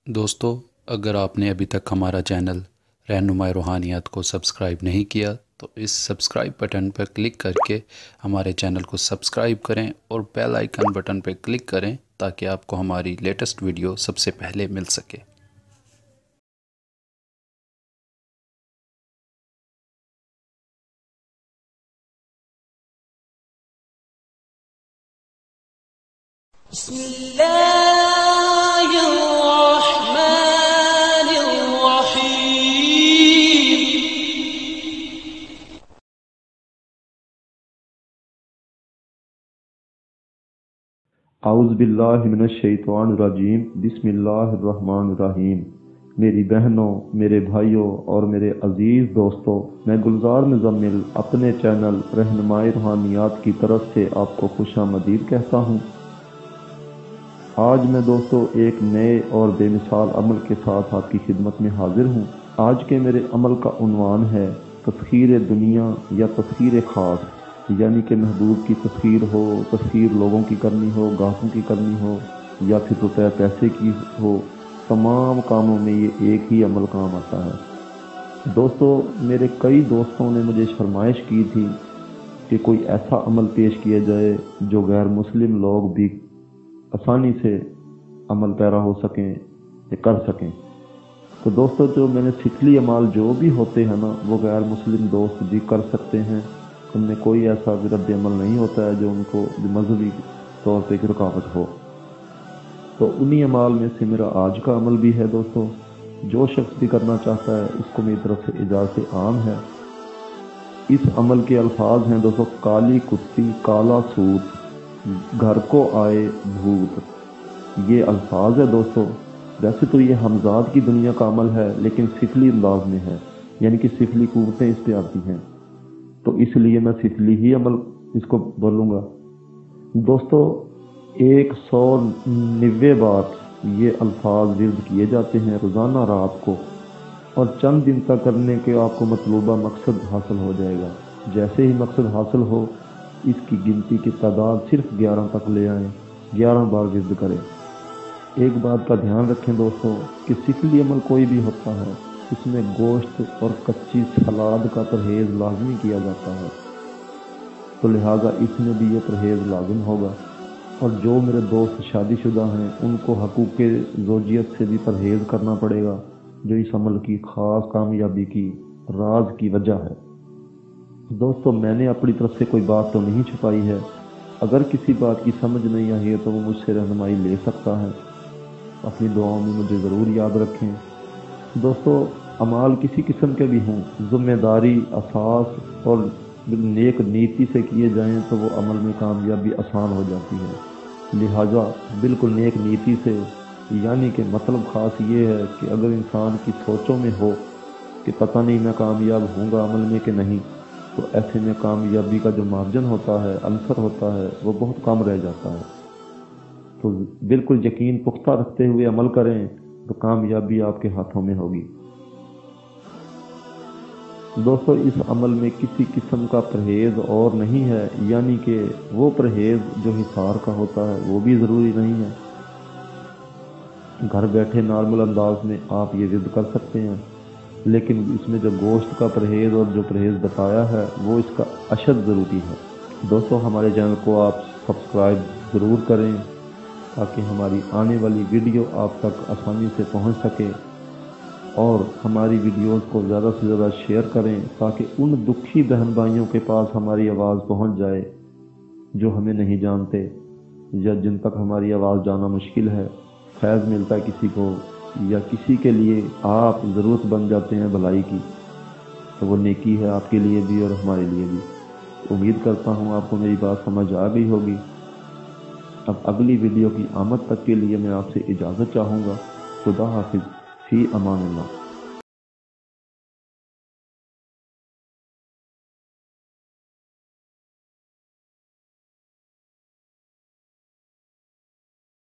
दोस्तों, अगर आपने अभी तक हमारा चैनल रहनुमाई रूहानियात को सब्सक्राइब नहीं किया तो इस सब्सक्राइब बटन पर क्लिक करके हमारे चैनल को सब्सक्राइब करें और बेल आइकन बटन पर क्लिक करें ताकि आपको हमारी लेटेस्ट वीडियो सबसे पहले मिल सके। औज़ुबिल्लाहिमिनश्शैतानिर्रजीम बिस्मिल्लाहिर्रहमानिर्रहीम। मेरी बहनों, मेरे भाइयों और मेरे अजीज़ दोस्तों, मैं गुलजार मुज़म्मिल अपने चैनल रहनुमाई रूहानियात की तरफ से आपको खुशामदीद कहता हूँ। आज मैं दोस्तों एक नए और बेमिसाल अमल के साथ आपकी खिदमत में हाजिर हूँ। आज के मेरे अमल का उन्वान है तस्खीर दुनिया या तस्खीर ख़ास, यानी कि महबूब की तस्खीर हो, तस्खीर लोगों की करनी हो, गाहों की करनी हो या फिर रुपये पैसे की हो, तमाम कामों में ये एक ही अमल काम आता है। दोस्तों, मेरे कई दोस्तों ने मुझे फरमाइश की थी कि कोई ऐसा अमल पेश किया जाए जो गैर मुस्लिम लोग भी आसानी से अमल पैरा हो सकें या कर सकें। तो दोस्तों, जो मैंने सिखली अमाल जो भी होते हैं ना, वो गैर मुस्लिम दोस्त भी कर सकते हैं। उनमें कोई ऐसा विरद अमल नहीं होता है जो उनको मजहबी तौर पर रुकावट हो। तो उन्हीं अमाल में से मेरा आज का अमल भी है। दोस्तों, जो शख्स भी करना चाहता है उसको मेरी तरफ से इजाज़त आम है। इस अमल के अल्फाज हैं दोस्तों: काली कुत्ती, काला सूत, घर को आए भूत। ये अल्फाज है दोस्तों। वैसे तो ये हमजाद की दुनिया का अमल है, लेकिन सिफली अंदाज में है, यानी कि सिफली कुव्वतें इस पे आती हैं, तो इसलिए मैं सिफली ही अमल इसको बोलूँगा। दोस्तों, 190 बार ये अल्फाज विर्द किए जाते हैं रोज़ाना रात को, और चंद दिन तक करने के आपको मतलूबा मकसद हासिल हो जाएगा। जैसे ही मकसद हासिल हो, इसकी गिनती की तादाद सिर्फ 11 तक ले आएँ, 11 बार विर्द करें। एक बात का ध्यान रखें दोस्तों कि सिफली अमल कोई भी होता है, इसमें गोश्त और कच्ची सलाद का परहेज़ लाजमी किया जाता है, तो लिहाजा इसमें भी ये परहेज़ लाजिम होगा। और जो मेरे दोस्त शादीशुदा हैं, उनको हकूक़ ज़ौजियत से भी परहेज़ करना पड़ेगा, जो इस अमल की ख़ास कामयाबी की राज की वजह है। दोस्तों, मैंने अपनी तरफ से कोई बात तो नहीं छुपाई है। अगर किसी बात की समझ नहीं आई है तो वो मुझसे रहनुमाई ले सकता है। अपनी दुआओं में मुझे ज़रूर याद रखें। दोस्तों, अमाल किसी किस्म के भी हों, ज़िम्मेदारी, असास और नेक नीति से किए जाएं तो वो अमल में कामयाबी आसान हो जाती है। लिहाजा बिल्कुल नेक नीति से, यानी कि मतलब ख़ास ये है कि अगर इंसान की सोचों में हो कि पता नहीं मैं कामयाब होऊंगा अमल में कि नहीं, तो ऐसे में कामयाबी का जो मार्जिन होता है, अंसर होता है, वो बहुत कम रह जाता है। तो बिल्कुल यकीन पुख्ता रखते हुए अमल करें तो कामयाबी आपके हाथों में होगी। दोस्तों, इस अमल में किसी किस्म का परहेज़ और नहीं है, यानी कि वो परहेज़ जो हिसार का होता है वो भी ज़रूरी नहीं है। घर बैठे नॉर्मल अंदाज में आप ये विर्द कर सकते हैं, लेकिन इसमें जो गोश्त का परहेज़ और जो परहेज़ बताया है वो इसका अशद ज़रूरी है। दोस्तों, हमारे चैनल को आप सब्सक्राइब ज़रूर करें ताकि हमारी आने वाली वीडियो आप तक आसानी से पहुंच सके, और हमारी वीडियोस को ज़्यादा से ज़्यादा शेयर करें ताकि उन दुखी बहन भाइयों के पास हमारी आवाज़ पहुंच जाए जो हमें नहीं जानते या जिन तक हमारी आवाज़ जाना मुश्किल है। फैज़ मिलता है किसी को या किसी के लिए आप ज़रूरत बन जाते हैं भलाई की, तो वो नेकी है आपके लिए भी और हमारे लिए भी। उम्मीद करता हूँ आपको मेरी बात समझ आ गई होगी। अब अगली वीडियो की आमद तक के लिए मैं आपसे इजाज़त चाहूँगा। खुदा हाफिज़, फ़ी अमान अल्लाह।